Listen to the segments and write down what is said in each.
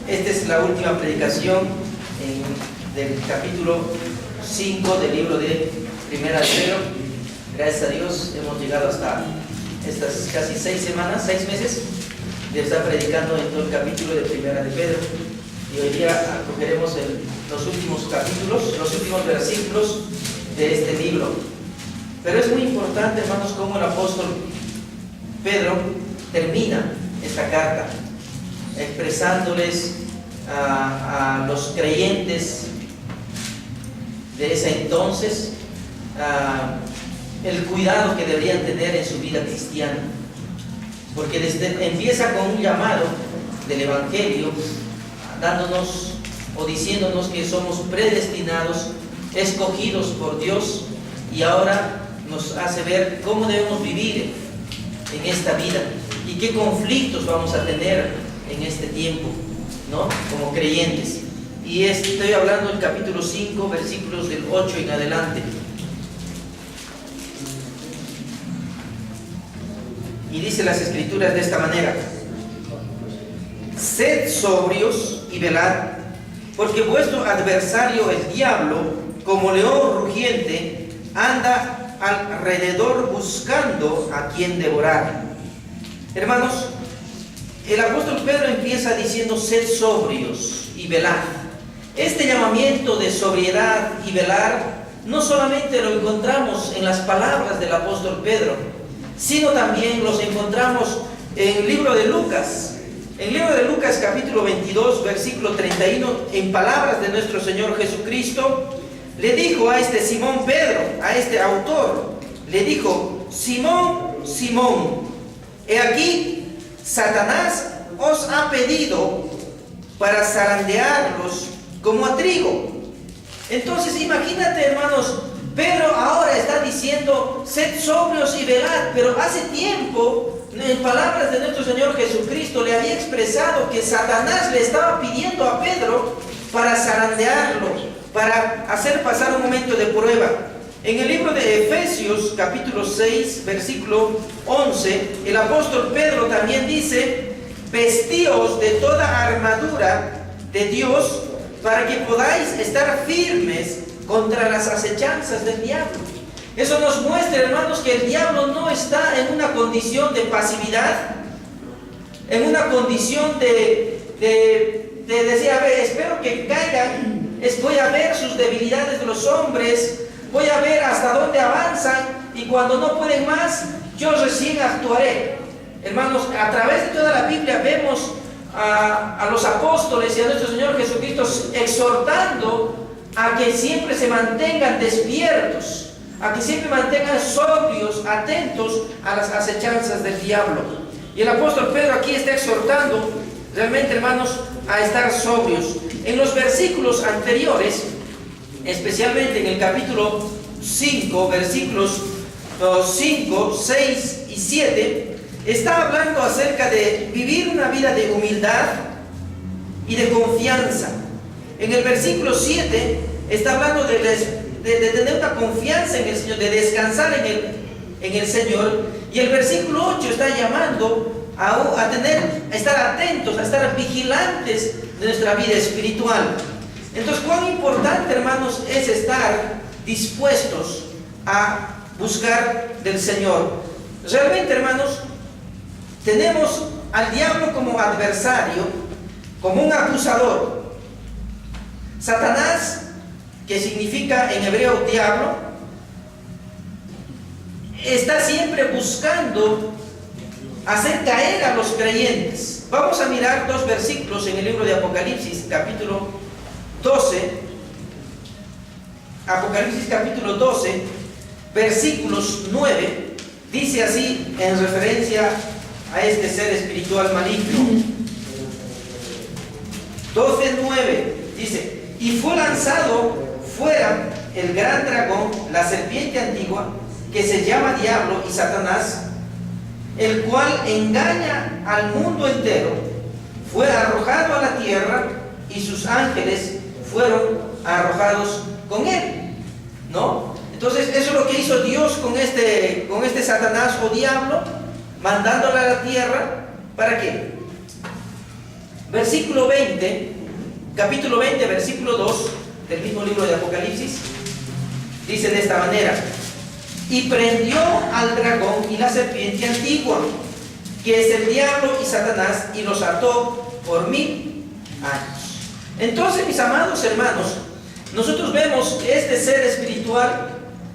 Esta es la última predicación del capítulo 5 del libro de Primera de Pedro. Gracias a Dios hemos llegado hasta estas casi 6 meses de estar predicando en todo el capítulo de Primera de Pedro. Y hoy día acogeremos los últimos capítulos, los últimos versículos de este libro. Pero es muy importante, hermanos, cómo el apóstol Pedro termina esta carta expresándoles a los creyentes de ese entonces el cuidado que deberían tener en su vida cristiana, porque empieza con un llamado del Evangelio, dándonos o diciéndonos que somos predestinados, escogidos por Dios, y ahora nos hace ver cómo debemos vivir en esta vida y qué conflictos vamos a tener en este tiempo, ¿no? Como creyentes. Y estoy hablando del capítulo 5, versículos del 8 en adelante. Y dice las Escrituras de esta manera: sed sobrios y velad, porque vuestro adversario el diablo, como león rugiente, anda alrededor buscando a quien devorar. Hermanos, el apóstol Pedro empieza diciendo: sed sobrios y velad. Este llamamiento de sobriedad y velar no solamente lo encontramos en las palabras del apóstol Pedro, sino también los encontramos en el libro de Lucas. En el libro de Lucas capítulo 22, versículo 31, en palabras de nuestro Señor Jesucristo, le dijo a este Simón Pedro, a este autor, le dijo: Simón, Simón, he aquí, Satanás os ha pedido para zarandearlos como a trigo. Entonces imagínate, hermanos, Pedro ahora está diciendo: sed sobrios y velad, pero hace tiempo, en palabras de nuestro Señor Jesucristo, le había expresado que Satanás le estaba pidiendo a Pedro para zarandearlo, para hacer pasar un momento de prueba. En el libro de Efesios, capítulo 6, versículo 11, el apóstol Pedro también dice: vestíos de toda armadura de Dios, para que podáis estar firmes contra las acechanzas del diablo. Eso nos muestra, hermanos, que el diablo no está en una condición de pasividad, en una condición de decir: a ver, espero que caigan, voy a ver sus debilidades de los hombres, voy a ver hasta dónde avanzan, y cuando no pueden más, yo recién actuaré. Hermanos, a través de toda la Biblia vemos a los apóstoles y a nuestro Señor Jesucristo exhortando a que siempre se mantengan despiertos, a que siempre mantengan sobrios, atentos a las acechanzas del diablo. Y el apóstol Pedro aquí está exhortando realmente, hermanos, a estar sobrios. En los versículos anteriores, especialmente en el capítulo 5, versículos 5, 6 y 7, está hablando acerca de vivir una vida de humildad y de confianza. En el versículo 7 está hablando de tener una confianza en el Señor, de descansar en el Señor. Y el versículo 8 está llamando a estar atentos, a estar vigilantes de nuestra vida espiritual. Entonces, cuán importante, hermanos, es estar dispuestos a buscar del Señor. Realmente, hermanos, tenemos al diablo como adversario, como un acusador. Satanás, que significa en hebreo diablo, está siempre buscando hacer caer a los creyentes. Vamos a mirar 2 versículos en el libro de Apocalipsis, capítulo 12. Apocalipsis capítulo 12, versículos 9, dice así en referencia a este ser espiritual maligno. 12:9 dice: y fue lanzado fuera el gran dragón, la serpiente antigua, que se llama Diablo y Satanás, el cual engaña al mundo entero. Fue arrojado a la tierra y sus ángeles fueron arrojados con él, ¿no? Entonces eso es lo que hizo Dios con este Satanás o diablo, mandándolo a la tierra. ¿Para qué? Versículo 20, capítulo 20, versículo 2 del mismo libro de Apocalipsis, dice de esta manera: y prendió al dragón y la serpiente antigua, que es el diablo y Satanás, y los ató por 1000 años. Entonces, mis amados hermanos, nosotros vemos que este ser espiritual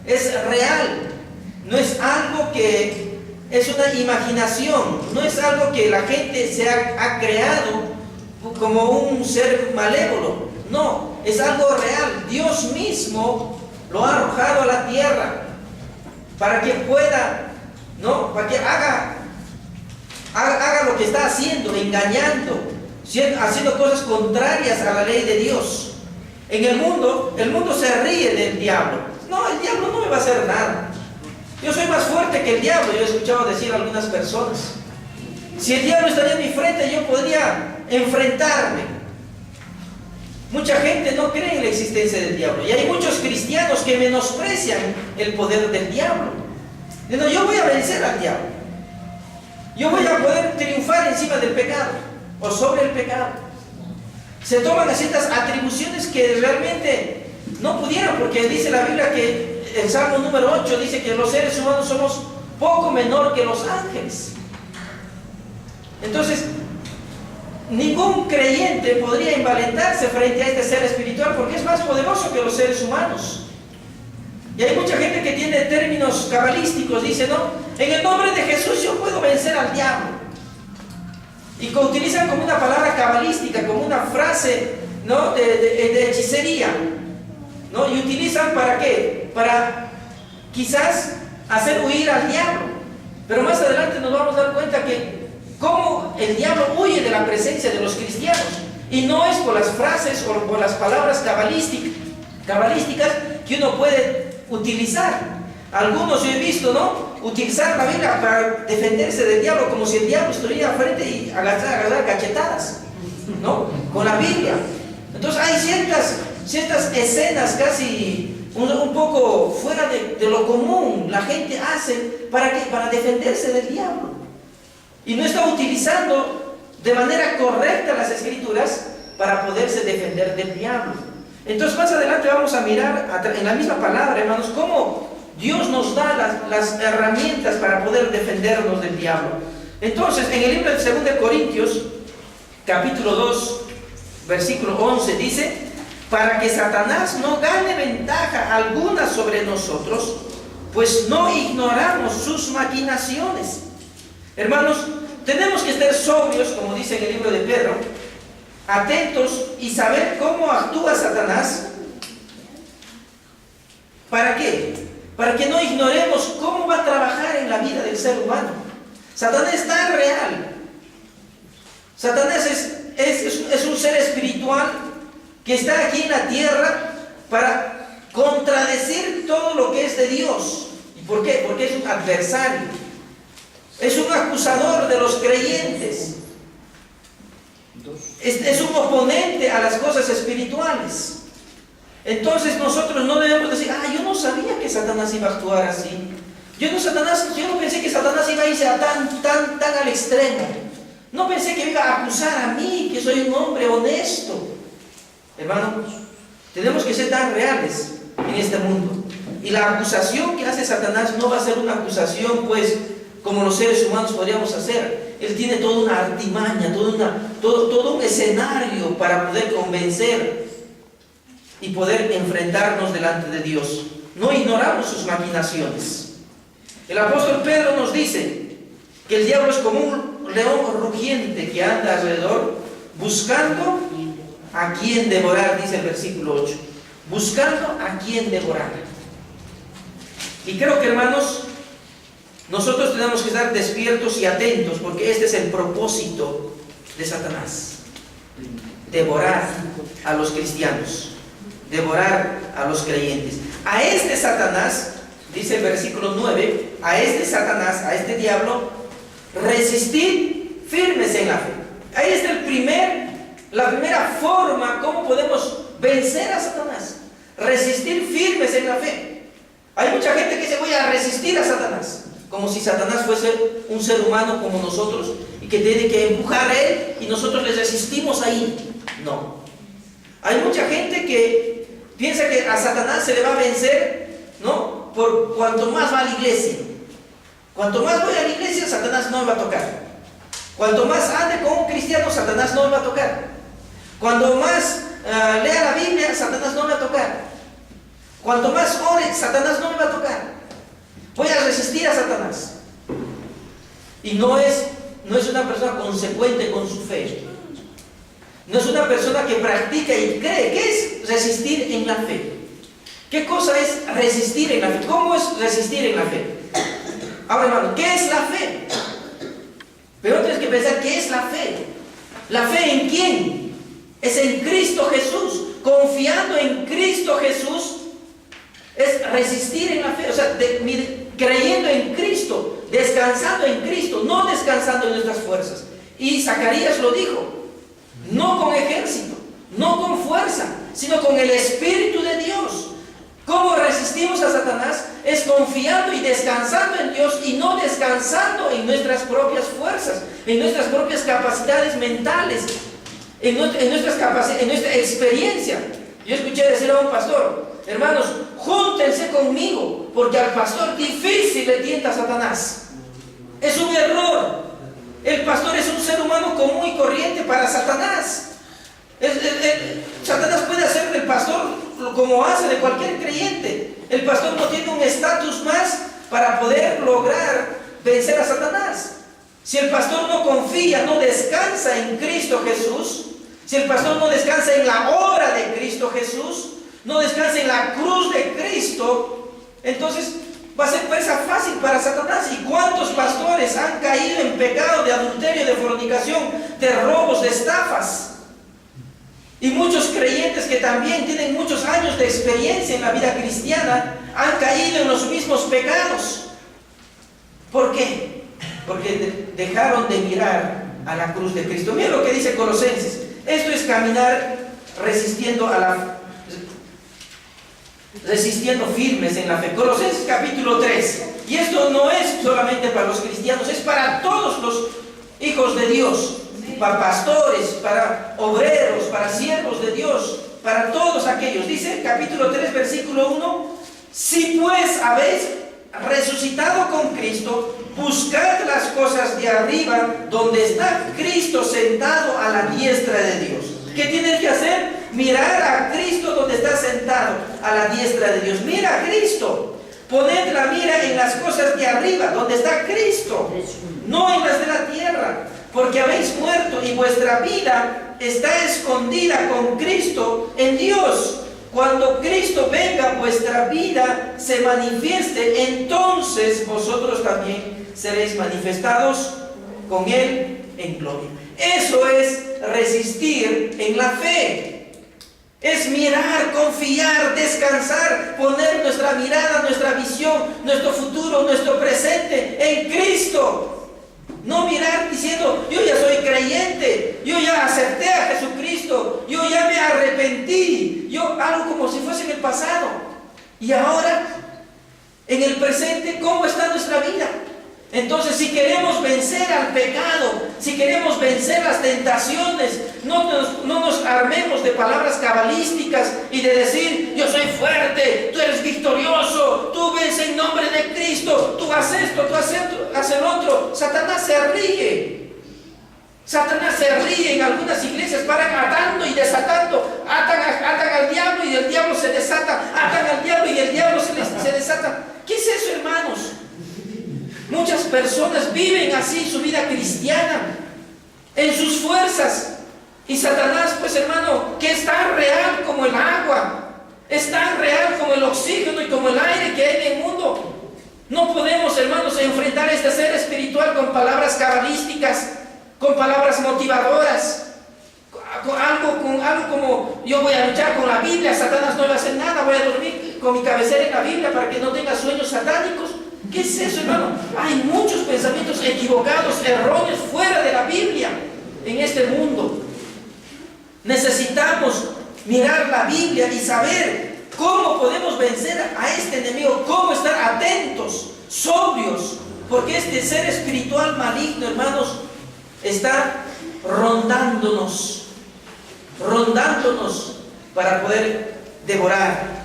es real, no es algo que es una imaginación, no es algo que la gente se ha creado como un ser malévolo, no, es algo real. Dios mismo lo ha arrojado a la tierra para que pueda, ¿no? Para que haga lo que está haciendo, engañando, haciendo cosas contrarias a la ley de Dios. En el mundo se ríe del diablo. No, el diablo no me va a hacer nada. Yo soy más fuerte que el diablo, yo he escuchado decir a algunas personas. Si el diablo estaría en mi frente, yo podría enfrentarme. Mucha gente no cree en la existencia del diablo. Y hay muchos cristianos que menosprecian el poder del diablo. Dicen, yo voy a vencer al diablo. Yo voy a poder triunfar encima del pecado o sobre el pecado. Se toman ciertas atribuciones que realmente no pudieron, porque dice la Biblia que el Salmo número 8 dice que los seres humanos somos poco menor que los ángeles. Entonces, ningún creyente podría envalentarse frente a este ser espiritual, porque es más poderoso que los seres humanos. Y hay mucha gente que tiene términos cabalísticos, dice, no, en el nombre de Jesús yo puedo vencer al diablo. Y que utilizan como una palabra cabalística, como una frase, ¿no?, de hechicería, ¿no? Y utilizan ¿para qué? Para quizás hacer huir al diablo. Pero más adelante nos vamos a dar cuenta que cómo el diablo huye de la presencia de los cristianos. Y no es por las frases o por las palabras cabalísticas que uno puede utilizar. Algunos yo he visto, ¿no?, utilizar la Biblia para defenderse del diablo, como si el diablo estuviera frente y agarrar cachetadas, ¿no?, con la Biblia. Entonces hay ciertas escenas casi un poco fuera de lo común, la gente hace para defenderse del diablo. Y no está utilizando de manera correcta las escrituras para poderse defender del diablo. Entonces más adelante vamos a mirar en la misma palabra, hermanos, cómo Dios nos da las herramientas para poder defendernos del diablo. Entonces, en el libro de 2 Corintios, capítulo 2, versículo 11, dice: para que Satanás no gane ventaja alguna sobre nosotros, pues no ignoramos sus maquinaciones. Hermanos, tenemos que estar sobrios, como dice en el libro de Pedro, atentos y saber cómo actúa Satanás. ¿Para qué? Para que no ignoremos cómo va a trabajar en la vida del ser humano. Satanás es tan real. Satanás es un ser espiritual que está aquí en la tierra para contradecir todo lo que es de Dios. ¿Y por qué? Porque es un adversario. Es un acusador de los creyentes. Es un oponente a las cosas espirituales. Entonces nosotros no debemos decir, yo no sabía que Satanás iba a actuar así. Yo no pensé que Satanás iba a irse tan al extremo. No pensé que iba a acusar a mí, que soy un hombre honesto. Hermanos, tenemos que ser tan reales en este mundo. Y la acusación que hace Satanás no va a ser una acusación, pues, como los seres humanos podríamos hacer. Él tiene toda una artimaña, todo un escenario para poder convencer y poder enfrentarnos delante de Dios. No ignoramos sus maquinaciones. El apóstol Pedro nos dice que el diablo es como un león rugiente que anda alrededor buscando a quien devorar, dice el versículo 8. Buscando a quien devorar. Y creo que, hermanos, nosotros tenemos que estar despiertos y atentos, porque este es el propósito de Satanás: devorar a los cristianos, devorar a los creyentes. A este Satanás, dice el versículo 9, a este Satanás, a este diablo, resistid firmes en la fe. Ahí está la primera forma cómo podemos vencer a Satanás: resistir firmes en la fe. Hay mucha gente que dice, voy a resistir a Satanás. como si Satanás fuese un ser humano como nosotros y que tiene que empujar a él y nosotros le resistimos ahí. No. Hay mucha gente que piensa que a Satanás se le va a vencer, ¿no? Por cuanto más va a la iglesia. Cuanto más voy a la iglesia, Satanás no me va a tocar. Cuanto más ande con un cristiano, Satanás no me va a tocar. Cuanto más lea la Biblia, Satanás no me va a tocar. Cuanto más ore, Satanás no me va a tocar. Voy a resistir a Satanás. Y no es una persona consecuente con su fe. No es una persona que practica y cree. ¿Qué es resistir en la fe? ¿Qué cosa es resistir en la fe? ¿Cómo es resistir en la fe? Ahora, hermano, ¿qué es la fe? Pero tienes que pensar, ¿qué es la fe? ¿La fe en quién? Es en Cristo Jesús. Confiando en Cristo Jesús es resistir en la fe. O sea, creyendo en Cristo, descansando en Cristo, no descansando en nuestras fuerzas. Y Zacarías lo dijo. No con ejército, no con fuerza, sino con el Espíritu de Dios. ¿Cómo resistimos a Satanás? Es confiando y descansando en Dios y no descansando en nuestras propias fuerzas, en nuestras propias capacidades mentales, en nuestra experiencia. Yo escuché decir a un pastor: hermanos, júntense conmigo, porque al pastor difícil le tienta a Satanás. Es un error. El pastor es un ser humano común y corriente para Satanás. Satanás puede hacer del pastor como hace de cualquier creyente. El pastor no tiene un estatus más para poder lograr vencer a Satanás. Si el pastor no confía, no descansa en Cristo Jesús, si el pastor no descansa en la obra de Cristo Jesús, no descansa en la cruz de Cristo, entonces va a ser presa fácil para Satanás. ¿Y cuántos pastores han caído en pecado de adulterio, de fornicación, de robos, de estafas? Y muchos creyentes que también tienen muchos años de experiencia en la vida cristiana han caído en los mismos pecados. ¿Por qué? Porque dejaron de mirar a la cruz de Cristo. Mira lo que dice Colosenses. Esto es caminar resistiendo firmes en la fe. Colosenses capítulo 3. Y esto no es solamente para los cristianos, es para todos los hijos de Dios, para pastores, para obreros, para siervos de Dios, para todos aquellos. Dice capítulo 3 versículo 1: si pues habéis resucitado con Cristo, buscad las cosas de arriba, donde está Cristo sentado a la diestra de Dios. ¿Qué tienes que hacer? Mirar a Cristo donde está sentado a la diestra de Dios. Mira a Cristo. Poned la mira en las cosas de arriba, donde está Cristo, no en las de la tierra, porque habéis muerto y vuestra vida está escondida con Cristo en Dios. Cuando Cristo venga, vuestra vida se manifieste, entonces vosotros también seréis manifestados con Él en gloria. Eso es resistir en la fe. Es mirar, confiar, descansar, poner nuestra mirada, nuestra visión, nuestro futuro, nuestro presente en Cristo. No mirar diciendo: yo ya soy creyente, yo ya acepté a Jesucristo, yo ya me arrepentí, algo como si fuese en el pasado. Y ahora, en el presente, ¿cómo está nuestra vida? Entonces, si queremos vencer al pecado, si queremos vencer las tentaciones, no nos armemos de palabras cabalísticas y de decir: yo soy fuerte, tú eres victorioso, tú vences en nombre de Cristo, tú haces esto, tú haces el otro. Satanás se ríe. Satanás se ríe. En algunas iglesias paran atando y desatando. Atan al diablo y el diablo se desata. Atan al diablo y el diablo se desata. ¿Qué es eso, hermanos? Muchas personas viven así su vida cristiana, en sus fuerzas. Y Satanás, pues hermano, que es tan real como el agua, es tan real como el oxígeno y como el aire que hay en el mundo. No podemos, hermanos, enfrentar este ser espiritual con palabras cabalísticas, con palabras motivadoras, con algo como: yo voy a luchar con la Biblia, Satanás no va a hacer nada, voy a dormir con mi cabecera en la Biblia para que no tenga sueños satánicos. ¿Qué es eso, hermano? Hay muchos pensamientos equivocados, erróneos, fuera de la Biblia en este mundo. Necesitamos mirar la Biblia y saber cómo podemos vencer a este enemigo, cómo estar atentos, sobrios, Porque este ser espiritual maligno, hermanos, está rondándonos para poder devorar.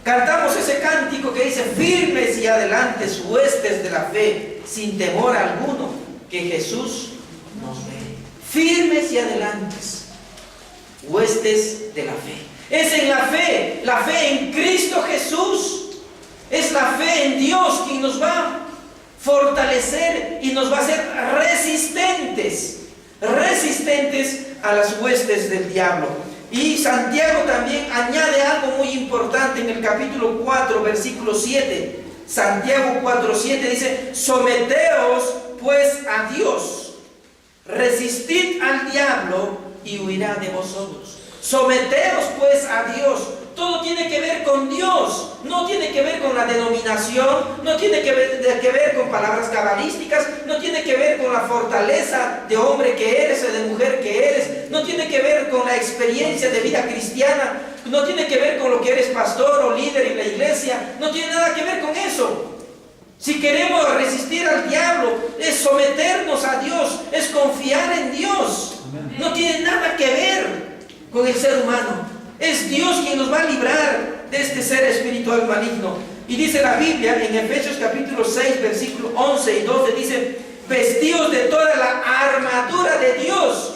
Cantamos ese cántico que dice: firmes y adelante, huestes de la fe, sin temor alguno, que Jesús nos ve. Firmes y adelantes, huestes de la fe. Es en la fe en Cristo Jesús. Es la fe en Dios quien nos va a fortalecer y nos va a hacer resistentes a las huestes del diablo. Y Santiago también añade algo muy importante en el capítulo 4, versículo 7. Santiago 4:7 dice: someteos pues a Dios, resistid al diablo y huirá de vosotros. Someteos pues a Dios. Todo tiene que ver con Dios, no tiene que ver con la denominación, no tiene que ver con palabras cabalísticas, no tiene que ver con la fortaleza de hombre que eres o de mujer que eres, no tiene que ver con la experiencia de vida cristiana, no tiene que ver con lo que eres pastor o líder en la iglesia, no tiene nada que ver con eso. Si queremos resistir al diablo, es someternos a Dios, es confiar en Dios. No tiene nada que ver con el ser humano. Es Dios quien nos va a librar de este ser espiritual maligno. Y dice la Biblia en Efesios capítulo 6, versículo 11 y 12, dice: vestidos de toda la armadura de Dios.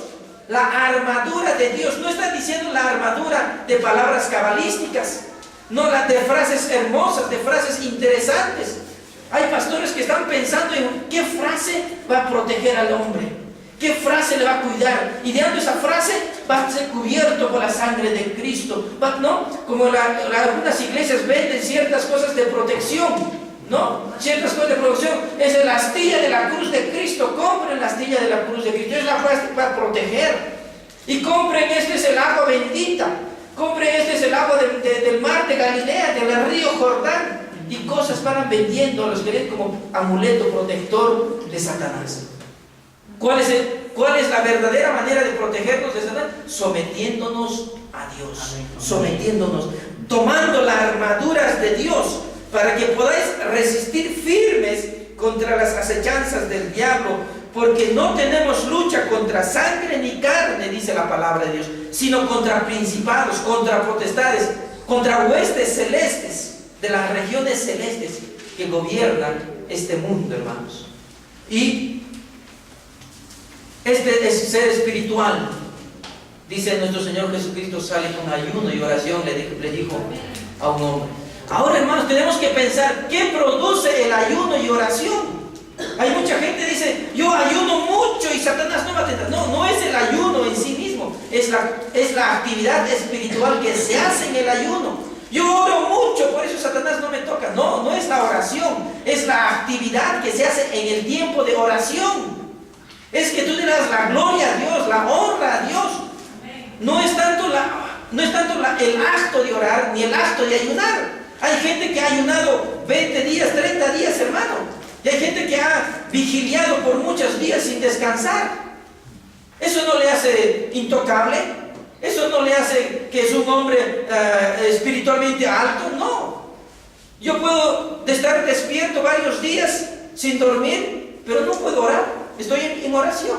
La armadura de Dios. No está diciendo la armadura de palabras cabalísticas, no la de frases hermosas, de frases interesantes. Hay pastores que están pensando en qué frase va a proteger al hombre, qué frase le va a cuidar, y dando esa frase va a ser cubierto por la sangre de Cristo, ¿no? Como algunas iglesias venden ciertas cosas de protección, ¿no? Ciertas cosas de protección. Es la astilla de la cruz de Cristo. Compren la astilla de la cruz de Cristo, es la frase para proteger. Y compren, este es el agua bendita. Compren, este es el agua del mar de Galilea, del río Jordán. Y cosas van vendiendo a los que ven como amuleto protector de Satanás. ¿Cuál es la verdadera manera de protegernos de Satanás? Sometiéndonos a Dios. Sometiéndonos, tomando las armaduras de Dios, para que podáis resistir firmes contra las acechanzas del diablo, porque no tenemos lucha contra sangre ni carne, dice la palabra de Dios, sino contra principados, contra potestades, contra huestes celestes, de las regiones celestes que gobiernan este mundo, hermanos. Y este es ser espiritual. Dice nuestro Señor Jesucristo, sale con ayuno y oración, le dijo a un hombre. Ahora, hermanos, tenemos que pensar qué produce el ayuno y oración. Hay mucha gente que dice: yo ayuno mucho y Satanás no me atenta. No es el ayuno en sí mismo, es la actividad espiritual que se hace en el ayuno. Yo oro mucho, por eso Satanás no me toca. No es la oración, es la actividad que se hace en el tiempo de oración. Es que tú le das la gloria a Dios, la honra a Dios. No es tanto el acto de orar ni el acto de ayunar. Hay gente que ha ayunado 20 días, 30 días, hermano. Y hay gente que ha vigiliado por muchos días sin descansar. Eso no le hace intocable. Eso no le hace que es un hombre espiritualmente alto. No. Yo puedo estar despierto varios días sin dormir, pero no puedo orar. Estoy en oración.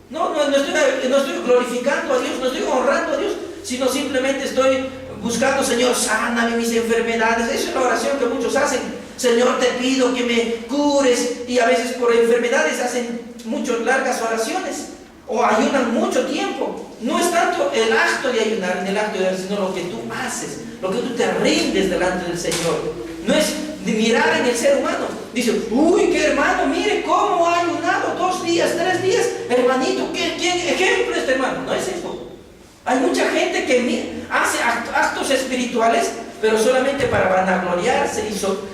No estoy glorificando a Dios, no estoy honrando a Dios, sino simplemente estoy buscando: Señor, sáname mis enfermedades. Esa es la oración que muchos hacen. Señor, te pido que me cures. Y a veces por enfermedades hacen muchas largas oraciones o ayunan mucho tiempo. No es tanto el acto de ayunar ni el acto de orar, sino lo que tú haces, lo que tú te rindes delante del Señor. No es de mirar en el ser humano. Dice: uy, qué hermano, mire cómo ha ayunado 2 días, 3 días. Hermanito, ¿quién ejemplo este hermano? No es eso. Hay mucha gente que hace actos espirituales, pero solamente para vanagloriarse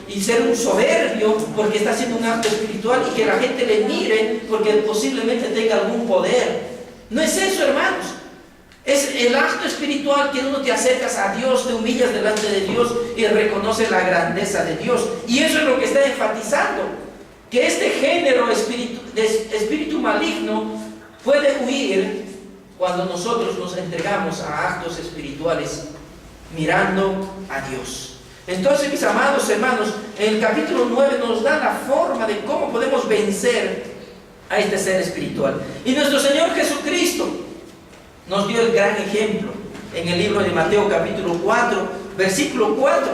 y ser un soberbio, porque está haciendo un acto espiritual y que la gente le mire porque posiblemente tenga algún poder. No es eso, hermanos. Es el acto espiritual que uno te acercas a Dios, te humillas delante de Dios y reconoces la grandeza de Dios. Y eso es lo que está enfatizando, que este género de espíritu maligno puede huir cuando nosotros nos entregamos a actos espirituales mirando a Dios. Entonces, mis amados hermanos, en el capítulo 9 nos da la forma de cómo podemos vencer a este ser espiritual. Y nuestro Señor Jesucristo nos dio el gran ejemplo en el libro de Mateo capítulo 4, versículo 4.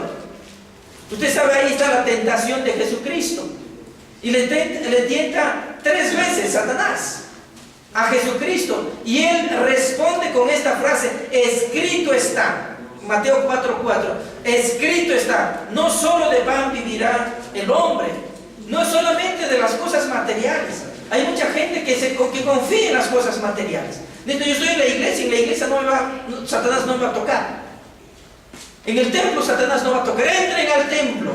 Usted sabe, ahí está la tentación de Jesucristo. Y le tienta 3 veces Satanás a Jesucristo. Y Él responde con esta frase: escrito está. Mateo 4:4, escrito está, no solo de pan vivirá el hombre, no es solamente de las cosas materiales. Hay mucha gente que confía en las cosas materiales. Dice: yo estoy en la iglesia Satanás no me va a tocar. En el templo Satanás no va a tocar, entren al templo.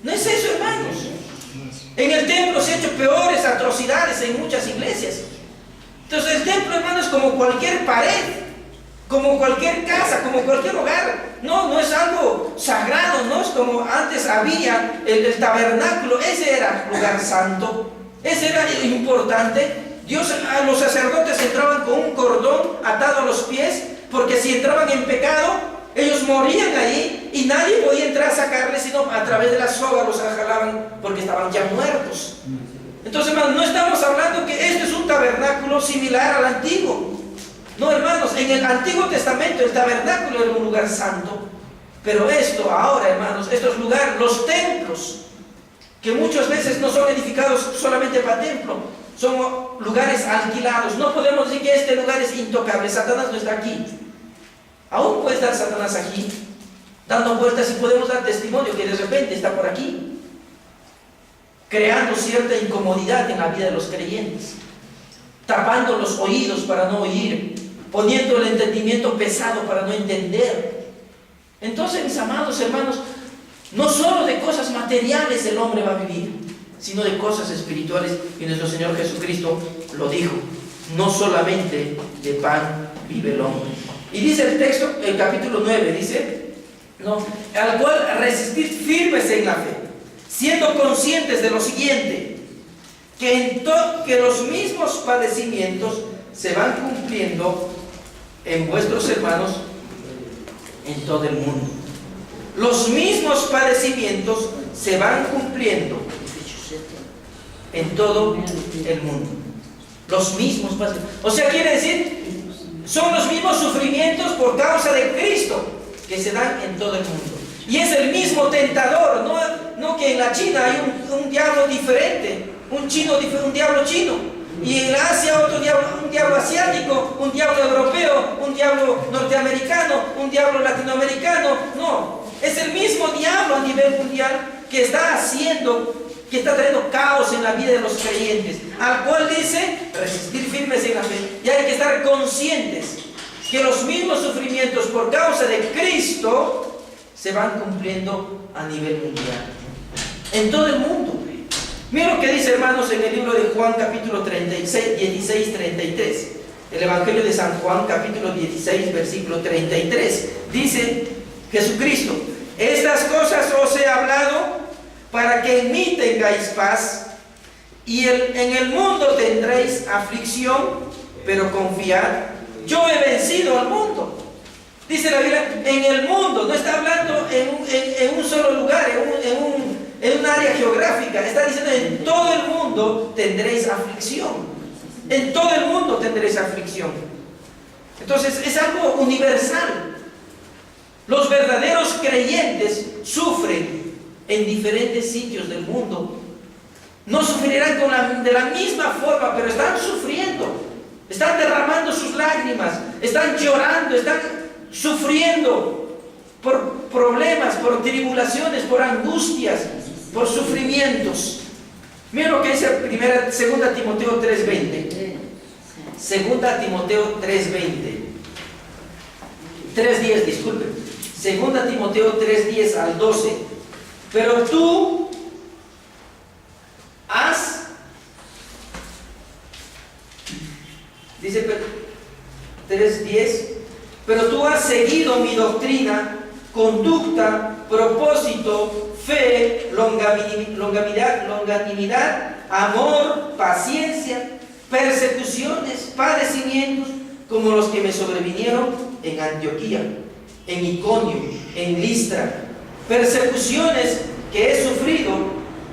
No es eso, hermanos. En el templo se han hecho peores atrocidades en muchas iglesias. Entonces el templo, hermanos, es como cualquier pared, como cualquier casa, como cualquier hogar. No es algo sagrado, no es como antes había el tabernáculo. Ese era lugar santo, ese era importante. Los sacerdotes entraban con un cordón atado a los pies, porque si entraban en pecado, ellos morían ahí y nadie podía entrar a sacarles, sino a través de la soga los jalaban, porque estaban ya muertos. Entonces, hermanos, no estamos hablando que este es un tabernáculo similar al antiguo. No, hermanos, en el Antiguo Testamento el tabernáculo era un lugar santo. Pero esto ahora, hermanos, estos lugares, los templos, que muchas veces no son edificados solamente para templo, son lugares alquilados. No podemos decir que este lugar es intocable. Satanás no está aquí. Aún puede estar Satanás aquí, dando vueltas, y podemos dar testimonio que de repente está por aquí, creando cierta incomodidad en la vida de los creyentes, tapando los oídos para no oír, poniendo el entendimiento pesado para no entender. Entonces, mis amados hermanos, no solo de cosas materiales el hombre va a vivir, sino de cosas espirituales. Y nuestro Señor Jesucristo lo dijo: no solamente de pan vive el hombre. Y dice el texto, el capítulo 9, dice, al cual resistir firmes en la fe, siendo conscientes de lo siguiente, que los mismos padecimientos se van cumpliendo en vuestros hermanos en todo el mundo. Los mismos padecimientos se van cumpliendo en todo el mundo. Los mismos padecimientos. O sea, quiere decir, son los mismos sufrimientos por causa de Cristo que se dan en todo el mundo. Y es el mismo tentador, no que en la China hay un diablo diferente, un diablo chino, y en Asia otro diablo, un diablo asiático, un diablo europeo, un diablo norteamericano, un diablo latinoamericano. No, es el mismo diablo a nivel mundial que está trayendo caos en la vida de los creyentes, al cual dice resistir firmes en la fe. Y hay que estar conscientes que los mismos sufrimientos por causa de Cristo se van cumpliendo a nivel mundial, en todo el mundo. Mira lo que dice, hermanos, en el libro de Juan capítulo 16, 33. El Evangelio de San Juan capítulo 16, versículo 33. Dice Jesucristo: estas cosas os he hablado para que en mí tengáis paz, y en el mundo tendréis aflicción, pero confiad, yo he vencido al mundo. Dice la Biblia, en el mundo, no está hablando en un solo lugar, en un área geográfica. Está diciendo: en todo el mundo tendréis aflicción. En todo el mundo tendréis aflicción. Entonces es algo universal. Los verdaderos creyentes sufren en diferentes sitios del mundo. No sufrirán de la misma forma, pero están sufriendo, están derramando sus lágrimas, están llorando, están sufriendo por problemas, por tribulaciones, por angustias, por sufrimientos. Mira lo que dice 2 Timoteo 3:20. 2 Timoteo 3:10, disculpe. 2 Timoteo 3:10 al 12. Pero tú dice 3:10, pero tú has seguido mi doctrina, conducta, propósito, fe, longanimidad, amor, paciencia, persecuciones, padecimientos, como los que me sobrevinieron en Antioquía, en Iconio, en Listra persecuciones que he sufrido,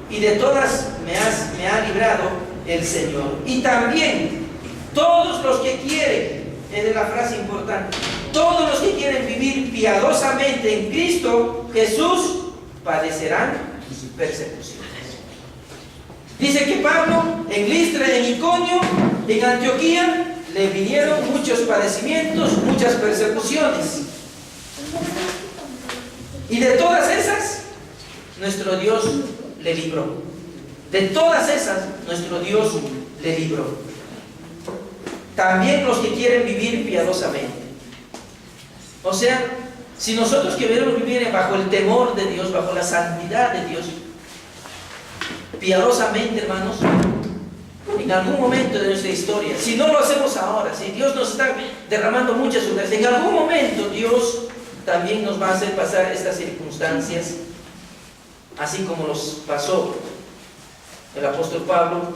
y de todas me ha librado el Señor. Y también todos los que quieren, es la frase importante, todos los que quieren vivir piadosamente en Cristo Jesús padecerán persecuciones. Dice que Pablo en Listra, en Iconio, en Antioquía, le vinieron muchos padecimientos, muchas persecuciones. Y de todas esas, nuestro Dios le libró. De todas esas, nuestro Dios le libró. También los que quieren vivir piadosamente. O sea, si nosotros queremos vivir bajo el temor de Dios, bajo la santidad de Dios, piadosamente, hermanos, en algún momento de nuestra historia, si no lo hacemos ahora, si Dios nos está derramando muchas gracias, en algún momento Dios también nos va a hacer pasar estas circunstancias, así como los pasó el apóstol Pablo,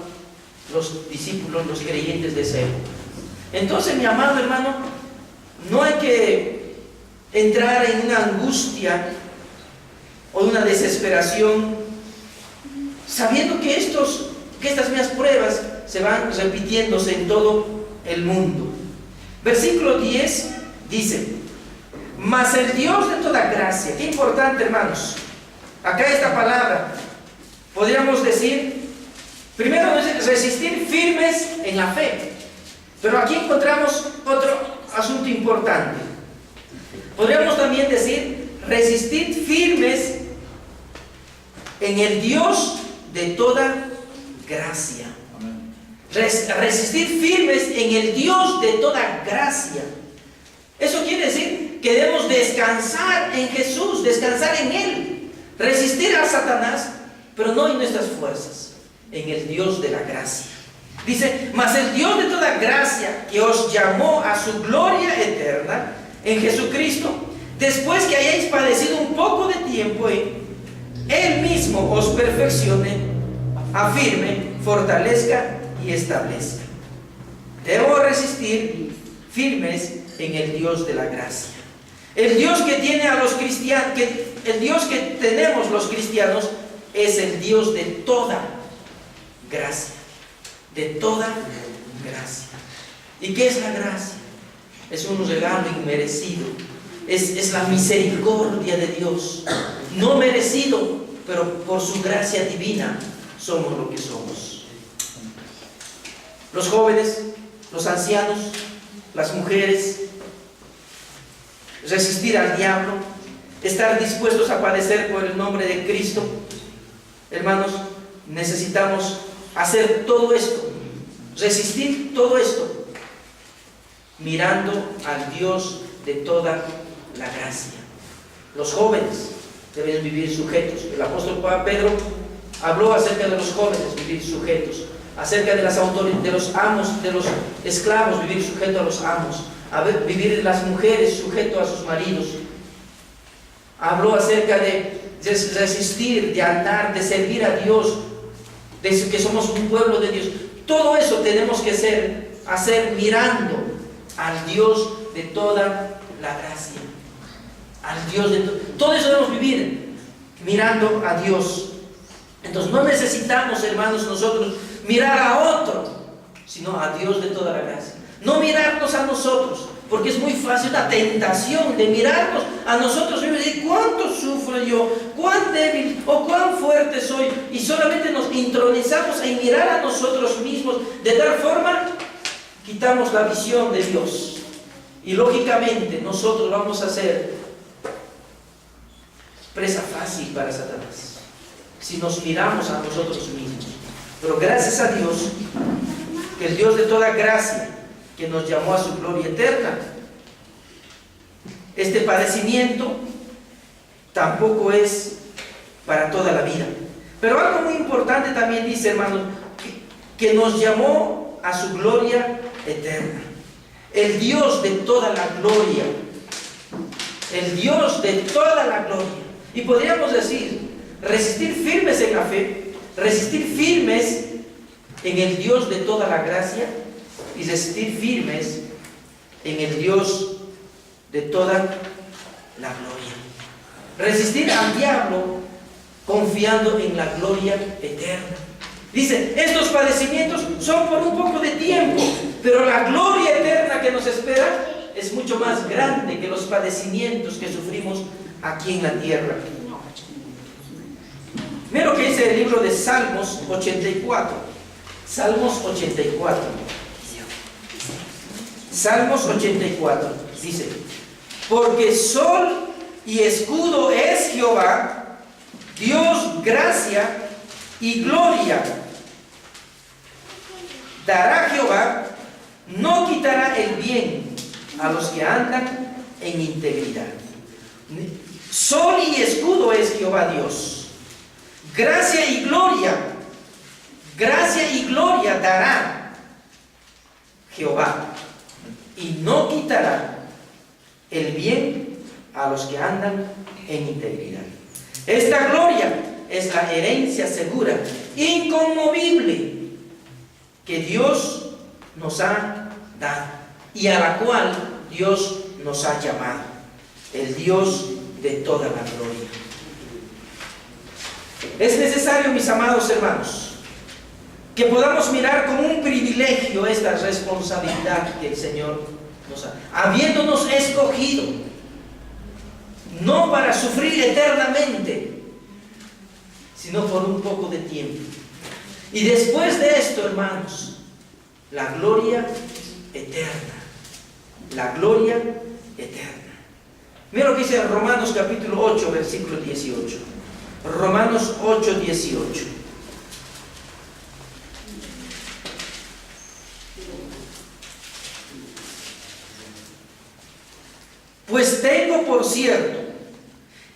los discípulos, los creyentes de esa época. Entonces, mi amado hermano, no hay que entrar en una angustia o una desesperación, sabiendo que estas mismas pruebas se van repitiéndose en todo el mundo. Versículo 10 dice: mas el Dios de toda gracia. Qué importante, hermanos. Acá esta palabra, podríamos decir, primero resistir firmes en la fe. Pero aquí encontramos otro asunto importante. Podríamos también decir, resistir firmes en el Dios de toda gracia. Resistir firmes en el Dios de toda gracia. Eso quiere decir que debemos descansar en Jesús, descansar en Él, resistir a Satanás, pero no en nuestras fuerzas, en el Dios de la gracia. Dice: mas el Dios de toda gracia, que os llamó a su gloria eterna en Jesucristo, después que hayáis padecido un poco de tiempo, Él mismo os perfeccione, afirme, fortalezca y establezca. Debemos resistir firmes en el Dios de la gracia. El Dios que tiene a los cristianos, el Dios que tenemos los cristianos, es el Dios de toda gracia. De toda gracia. ¿Y qué es la gracia? Es un regalo inmerecido. Es la misericordia de Dios. No merecido, pero por su gracia divina somos lo que somos. Los jóvenes, los ancianos, las mujeres, resistir al diablo, estar dispuestos a padecer por el nombre de Cristo. Hermanos, necesitamos hacer todo esto, resistir todo esto, mirando al Dios de toda la gracia. Los jóvenes deben vivir sujetos. El apóstol Pedro habló acerca de los jóvenes vivir sujetos, acerca de las autoridades, de los amos, de los esclavos vivir sujetos a los amos, vivir las mujeres sujetos a sus maridos. Habló acerca de resistir, de andar, de servir a Dios, de que somos un pueblo de Dios. Todo eso tenemos que hacer mirando al Dios de toda la gracia. Al Dios de todo eso debemos vivir mirando a Dios. Entonces no necesitamos, hermanos, nosotros mirar a otro, sino a Dios de toda la gracia. No mirarnos a nosotros, porque es muy fácil la tentación de mirarnos a nosotros mismos y decir: ¿cuánto sufro yo? ¿Cuán débil o cuán fuerte soy? Y solamente nos intronizamos en mirar a nosotros mismos. De tal forma, quitamos la visión de Dios. Y lógicamente nosotros vamos a ser presa fácil para Satanás, si nos miramos a nosotros mismos. Pero gracias a Dios, que el Dios de toda gracia, que nos llamó a su gloria eterna, este padecimiento tampoco es para toda la vida. Pero algo muy importante también dice, hermanos, que nos llamó a su gloria eterna. El Dios de toda la gloria. El Dios de toda la gloria. Y podríamos decir, resistir firmes en la fe, resistir firmes en el Dios de toda la gracia, y resistir firmes en el Dios de toda la gloria. resistir al diablo confiando en la gloria eterna. Dice, estos padecimientos son por un poco de tiempo, pero la gloria eterna que nos espera es mucho más grande que los padecimientos que sufrimos aquí en la tierra. Mira lo que dice el libro de Salmos 84. Salmos 84. Salmos 84. Dice, porque sol y escudo es Jehová, Dios gracia y gloria dará Jehová, no quitará el bien a los que andan en integridad. Sol y escudo es Jehová Dios. Gracia y gloria dará Jehová, y no quitará el bien a los que andan en integridad. Esta gloria es la herencia segura, inconmovible, que Dios nos ha dado y a la cual Dios nos ha llamado, el Dios de toda la gloria. Es necesario, mis amados hermanos, que podamos mirar como un privilegio esta responsabilidad que el Señor nos ha, habiéndonos escogido, no para sufrir eternamente, sino por un poco de tiempo. Y después de esto, hermanos, la gloria eterna. La gloria eterna. Mira lo que dice Romanos capítulo 8, versículo 18. Romanos 8, 18. Pues tengo por cierto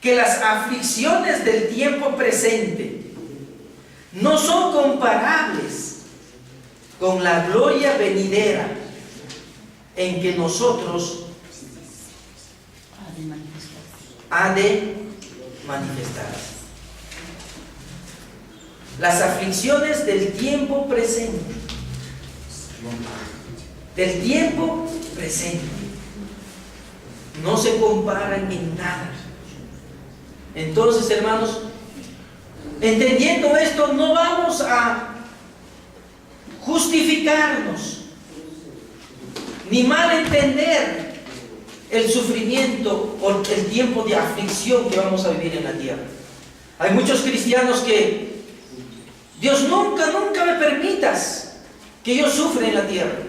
que las aflicciones del tiempo presente no son comparables con la gloria venidera en que nosotros ha de manifestarse. Las aflicciones del tiempo presente, no se comparan en nada. Entonces, hermanos, entendiendo esto, no vamos a justificarnos ni malentender el sufrimiento o el tiempo de aflicción que vamos a vivir en la tierra. Hay muchos cristianos que Dios nunca me permitas que yo sufra en la tierra.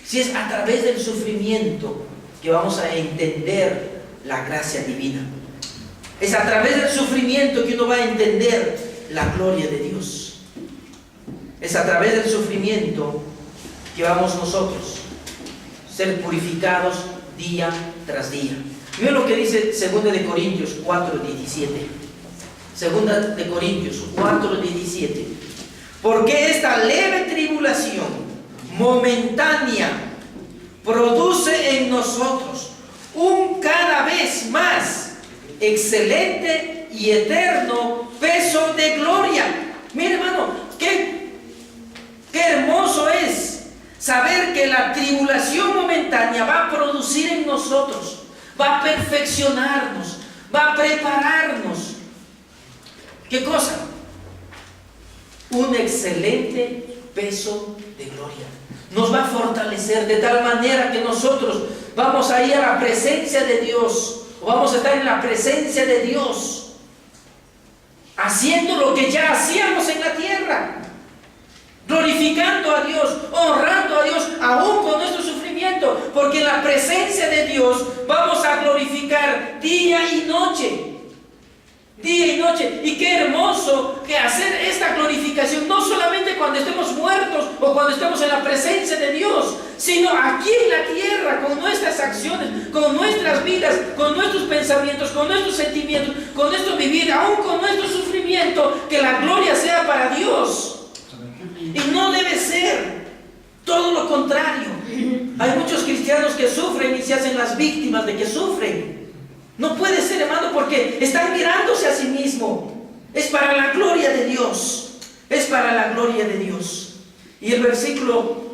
Si es a través del sufrimiento que vamos a entender la gracia divina. Es a través del sufrimiento que uno va a entender la gloria de Dios. Es a través del sufrimiento que vamos nosotros a ser purificados día tras día. Mira lo que dice 2 de Corintios 4:17. 2 de Corintios 4:17. Porque esta leve tribulación momentánea produce en nosotros un cada vez más excelente y eterno peso de gloria. Mire, hermano, qué hermoso es saber que la tribulación momentánea va a producir en nosotros, va a perfeccionarnos, va a prepararnos. ¿Qué cosa? Un excelente peso de gloria. Nos va a fortalecer de tal manera que nosotros vamos a ir a la presencia de Dios, o vamos a estar en la presencia de Dios, haciendo lo que ya hacíamos en la tierra, glorificando a Dios, honrando a Dios, aún con nuestro sufrimiento, porque en la presencia de Dios vamos a glorificar día y noche. Día y noche. Y qué hermoso que hacer esta glorificación, no solamente cuando estemos muertos o cuando estemos en la presencia de Dios, sino aquí en la tierra, con nuestras acciones, con nuestras vidas, con nuestros pensamientos, con nuestros sentimientos, con nuestro vivir, aún con nuestro sufrimiento, que la gloria sea para Dios. Y no debe ser todo lo contrario. Hay muchos cristianos que sufren y se hacen las víctimas de que sufren. No puede ser, hermano, porque están mirándose a sí mismo. Es para la gloria de Dios. Es para la gloria de Dios. Y el versículo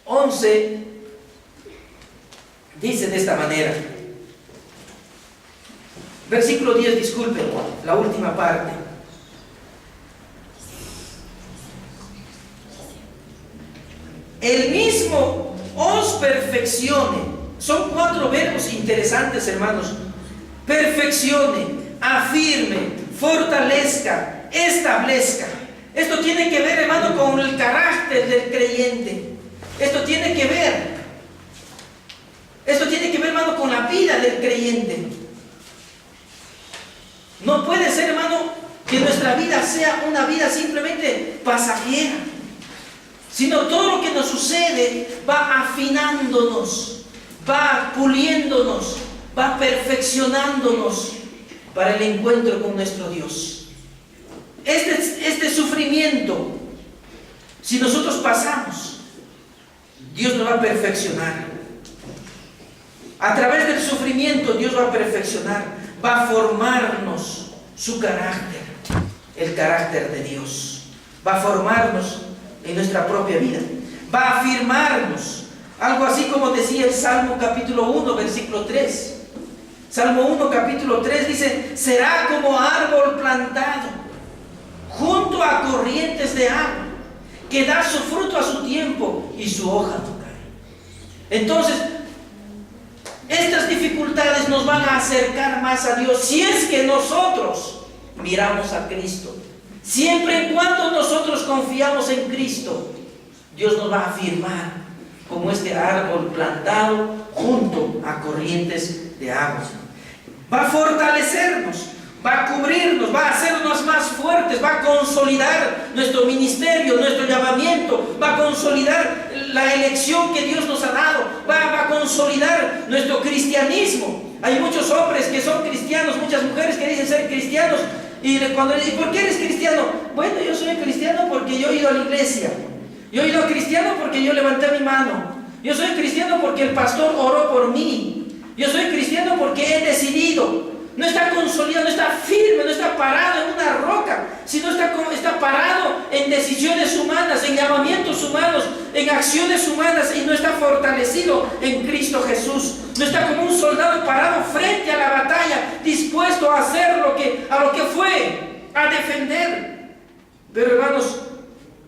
11 dice de esta manera: Versículo 10, disculpen, la última parte. El mismo os perfeccione. Son 4 verbos interesantes, hermanos. Perfeccione, afirme, fortalezca, establezca. Esto tiene que ver, hermano, con el carácter del creyente. Esto tiene que ver, hermano, con la vida del creyente. No puede ser, hermano, que nuestra vida sea una vida simplemente pasajera, sino todo lo que nos sucede va afinándonos, va puliéndonos, va perfeccionándonos para el encuentro con nuestro Dios. Este sufrimiento, si nosotros pasamos, Dios nos va a perfeccionar. A través del sufrimiento Dios va a perfeccionar, va a formarnos su carácter, el carácter de Dios. Va a formarnos en nuestra propia vida, va a afirmarnos, algo así como decía el Salmo capítulo 1, versículo 3. Salmo 1, capítulo 3 dice: será como árbol plantado junto a corrientes de agua, que da su fruto a su tiempo y su hoja no cae. Entonces, estas dificultades nos van a acercar más a Dios si es que nosotros miramos a Cristo. Siempre y cuando nosotros confiamos en Cristo, Dios nos va a afirmar como este árbol plantado junto a corrientes de agua. Va a fortalecernos, va a cubrirnos, va a hacernos más fuertes, va a consolidar nuestro ministerio, nuestro llamamiento, va a consolidar la elección que Dios nos ha dado, va a consolidar nuestro cristianismo. Hay muchos hombres que son cristianos, muchas mujeres que dicen ser cristianos, y cuando le dicen: ¿por qué eres cristiano? Bueno, yo soy cristiano porque yo he ido a la iglesia. Yo he ido cristiano porque yo levanté mi mano. Yo soy cristiano porque el pastor oró por mí. Yo soy cristiano porque he decidido. No está consolidado, no está firme, no está parado en una roca, sino está parado en decisiones humanas, en llamamientos humanos, en acciones humanas, y no está fortalecido en Cristo Jesús. No está como un soldado parado frente a la batalla, dispuesto a hacer a lo que fue, a defender. Pero, hermanos,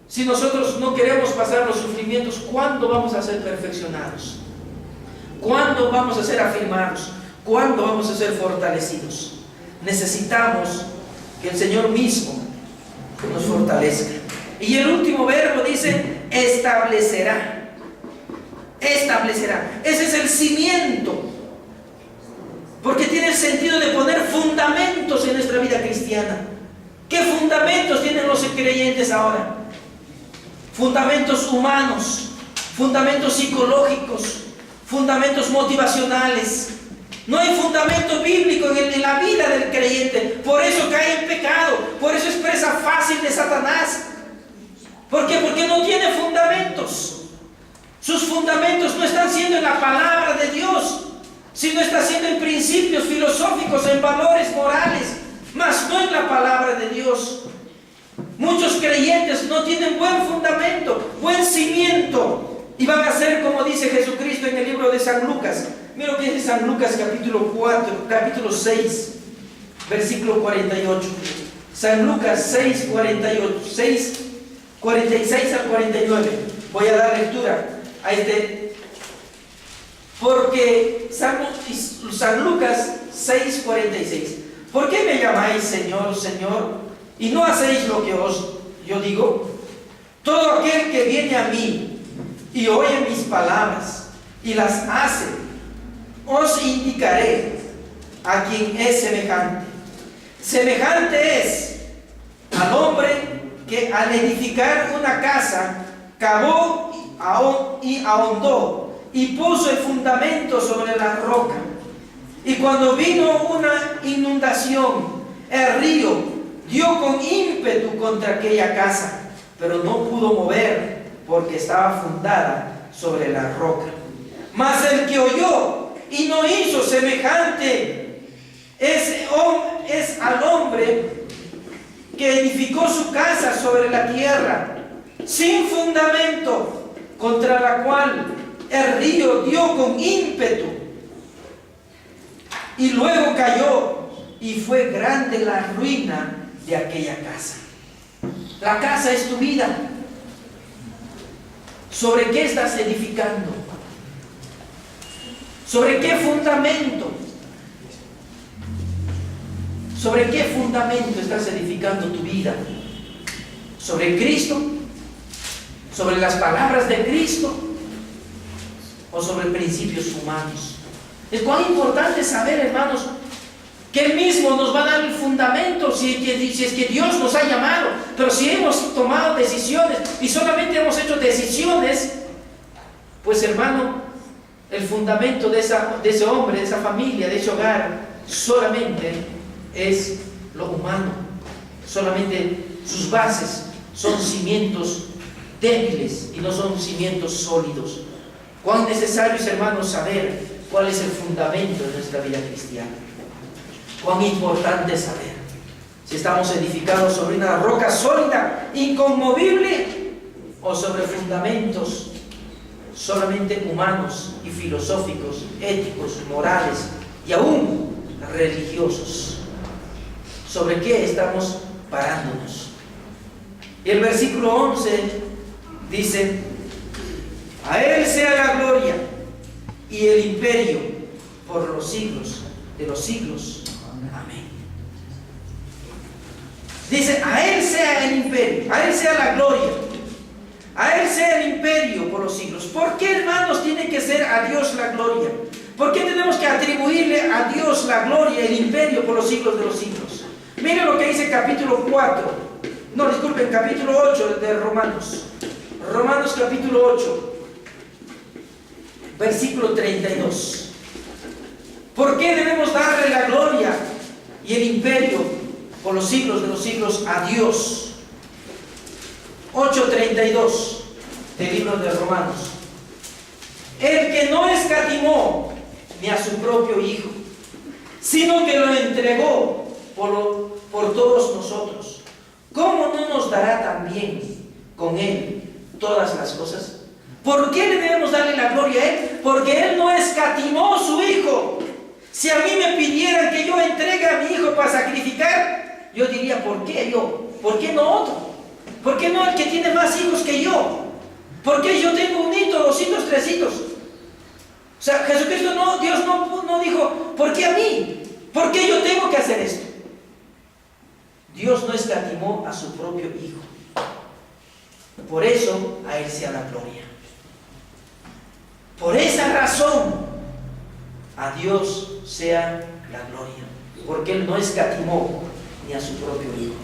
si nosotros no queremos pasar los sufrimientos, ¿cuándo vamos a ser perfeccionados? ¿Cuándo vamos a ser afirmados? ¿Cuándo vamos a ser fortalecidos? Necesitamos que el Señor mismo nos fortalezca. Y el último verbo dice: establecerá. Establecerá. Ese es el cimiento, porque tiene el sentido de poner fundamentos en nuestra vida cristiana. ¿Qué fundamentos tienen los creyentes ahora? Fundamentos humanos, fundamentos psicológicos, fundamentos motivacionales. No hay fundamento bíblico en la vida del creyente. Por eso cae en pecado. Por eso es presa fácil de Satanás. ¿Por qué? Porque no tiene fundamentos. Sus fundamentos no están siendo en la palabra de Dios, sino está siendo en principios filosóficos, en valores morales, mas no en la palabra de Dios. Muchos creyentes no tienen buen fundamento, buen cimiento, y van a ser como dice Jesucristo en el libro de San Lucas. Mira lo que dice San Lucas capítulo 6, versículo 48. San Lucas 6, 48, 6, 46 al 49. Voy a dar lectura a porque San Lucas 6, 46. ¿Por qué me llamáis Señor, Señor, y no hacéis lo que yo digo? Todo aquel que viene a mí y oye mis palabras y las hace, os indicaré a quien es semejante. Semejante es al hombre que al edificar una casa cavó y ahondó y puso el fundamento sobre la roca. Y cuando vino una inundación, el río dio con ímpetu contra aquella casa, pero no pudo mover porque estaba fundada sobre la roca. Mas el que oyó y no hizo, semejante es al hombre que edificó su casa sobre la tierra, sin fundamento, contra la cual el río dio con ímpetu, y luego cayó, y fue grande la ruina de aquella casa. La casa es tu vida. ¿Sobre qué estás edificando? ¿Sobre qué fundamento? ¿Sobre qué fundamento estás edificando tu vida? ¿Sobre Cristo? ¿Sobre las palabras de Cristo? ¿O sobre principios humanos? Es cuán importante saber, hermanos, que Él mismo nos va a dar el fundamento si es que Dios nos ha llamado. Pero si hemos tomado decisiones y solamente hemos hecho decisiones, pues hermano, el fundamento de ese hombre, de esa familia, de ese hogar, solamente es lo humano. Solamente sus bases son cimientos débiles y no son cimientos sólidos. Cuán necesario es, hermanos, saber cuál es el fundamento de nuestra vida cristiana. Cuán importante es saber si estamos edificados sobre una roca sólida, inconmovible, o sobre fundamentos solamente humanos y filosóficos, éticos, morales y aún religiosos. ¿Sobre qué estamos parándonos? Y el versículo 11 dice: a Él sea la gloria y el imperio por los siglos de los siglos. Amén. Dice: a Él sea el imperio, a Él sea la gloria, a Él sea el imperio por los siglos. ¿Por qué, hermanos, tiene que ser a Dios la gloria? ¿Por qué tenemos que atribuirle a Dios la gloria y el imperio por los siglos de los siglos? Miren lo que dice capítulo 8 de Romanos. Romanos capítulo 8, versículo 32. ¿Por qué debemos darle la gloria y el imperio por los siglos de los siglos a Dios? 8:32 del libro de Romanos. El que no escatimó ni a su propio Hijo, sino que lo entregó por todos nosotros, ¿cómo no nos dará también con Él todas las cosas? ¿Por qué le debemos darle la gloria a Él? Porque Él no escatimó su Hijo. Si a mí me pidieran que yo entregue a mi Hijo para sacrificar, yo diría: ¿por qué yo? ¿Por qué no otro? ¿Por qué no el que tiene más hijos que yo? ¿Por qué yo tengo un hito, 2 hitos, 3 hitos? O sea, Jesucristo Dios no dijo: ¿por qué a mí? ¿Por qué yo tengo que hacer esto? Dios no escatimó a su propio Hijo. Por eso a Él sea la gloria. Por esa razón a Dios sea la gloria, porque Él no escatimó ni a su propio Hijo,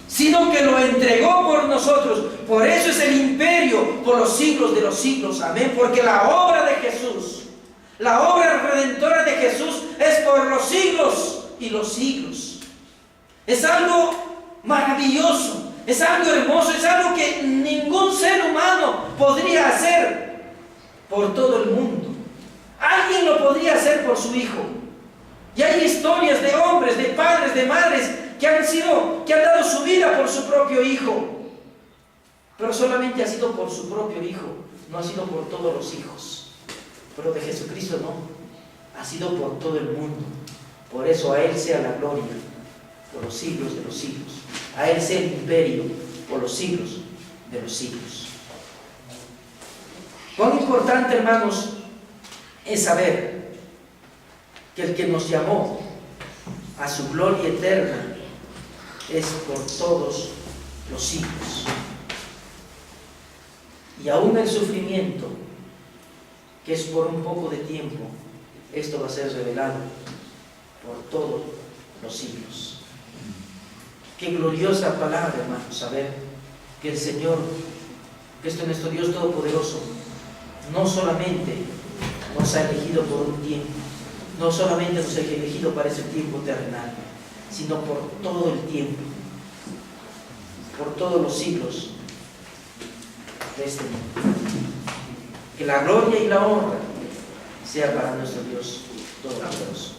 sino que lo entregó por nosotros. Por eso es el imperio por los siglos de los siglos. Amén. Porque la obra de Jesús, la obra redentora de Jesús, es por los siglos y los siglos. Es algo maravilloso, es algo hermoso, es algo que ningún ser humano podría hacer por todo el mundo. Alguien lo podría hacer por su Hijo. Y hay historias de hombres, de padres, de madres que han dado su vida por su propio Hijo. Pero solamente ha sido por su propio Hijo, no ha sido por todos los hijos. Pero de Jesucristo no, ha sido por todo el mundo. Por eso a Él sea la gloria por los siglos de los siglos. A Él sea el imperio por los siglos de los siglos. Cuán importante, hermanos, es saber que el que nos llamó a su gloria eterna es por todos los siglos. Y aún el sufrimiento, que es por un poco de tiempo, esto va a ser revelado por todos los siglos. Qué gloriosa palabra, hermanos, saber que el Señor, que esto es nuestro Dios Todopoderoso, no solamente nos ha elegido por un tiempo, no solamente nos ha elegido para ese tiempo terrenal, sino por todo el tiempo, por todos los siglos de este mundo. Que la gloria y la honra sea para nuestro Dios Todopoderoso.